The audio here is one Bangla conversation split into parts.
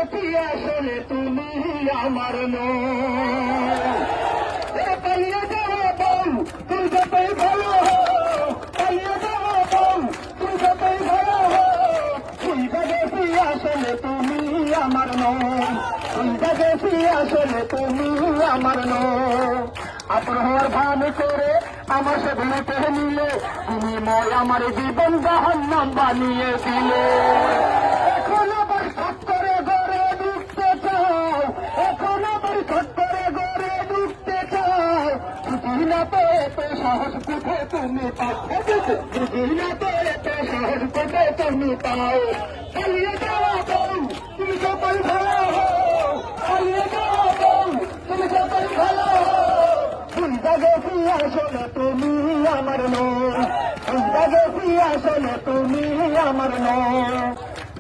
গেছি আসলে তুমি আমার নয়। পালিয়ে যাওয়া বউ তুই যতই ভালো হো, পালিয়ে যাওয়া বউ তুই যতই ভালো হো, ভুলতে গেছি আসলে তুমি আমার নয়। ভুলতে গেছি আসলে তুমি আমার নয়। আপন হওয়ার ভান করে আমার সাথে লুটে নিলে তুমি ময় আমার জীবন জাহান্নাম বানিয়ে দিলে। এখন আবার ছট করে গড়ে ঢুকতে চাও, এখন আবার ছট করে গড়ে ঢুকতে চাও। বুঝি না তো এত সাহস কোথে তুমি পাও, বুঝি না তো এত সাহস কোথে তুমি পাও। পালিয়ে যাওয়া বউ তুমি যতই ভালো হো, পালিয়ে যাওয়া বউ তুমি যতই ভালো হো, ভুলতে গেছি আসলে তুমি আমার নয়। ভুলতে গেছি আসলে তুমি আমার নয়।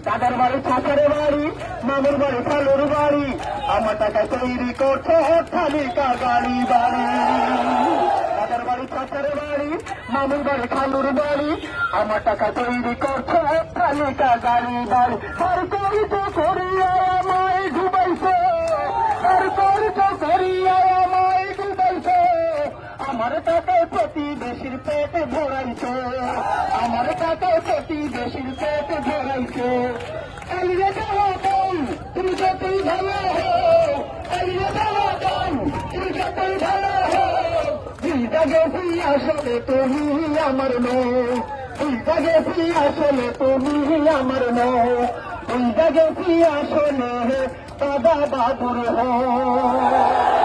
দাদার বাড়ি চাচার বাড়ি মামুর বাড়ি খালুর বাড়ি আমার টাকা তৈরি করছে অট্টালিকা গাড়ি বাড়ি। দাদার বাড়ি চাচার বাড়ি মামুর বাড়ি খালুর বাড়ি আমার টাকা তৈরি করছে অট্টালিকা গাড়ি বাড়ি। আর করিত করিয়া আমায় ডুবাইছে, আর করিত করিয়া আমায় ডুবাইছে। আমার টাকায় প্রতিবেশীর পেট ভরাইছে, আমার টাকায় প্রতিবেশীর পেট ভরাইছে। পালিয়ে যাওয়া বউ তুমি যতই ভালো হো, পালিয়ে যাওয়া বউ তুমি যতই ভালো হো, ভুলতে গেছি আসলে তুমি আমার নয়। ভুলতে গেছি আসলে তুমি আমার নয়। ভুলতে গেছি আসলে দাদা বাবুর হয়।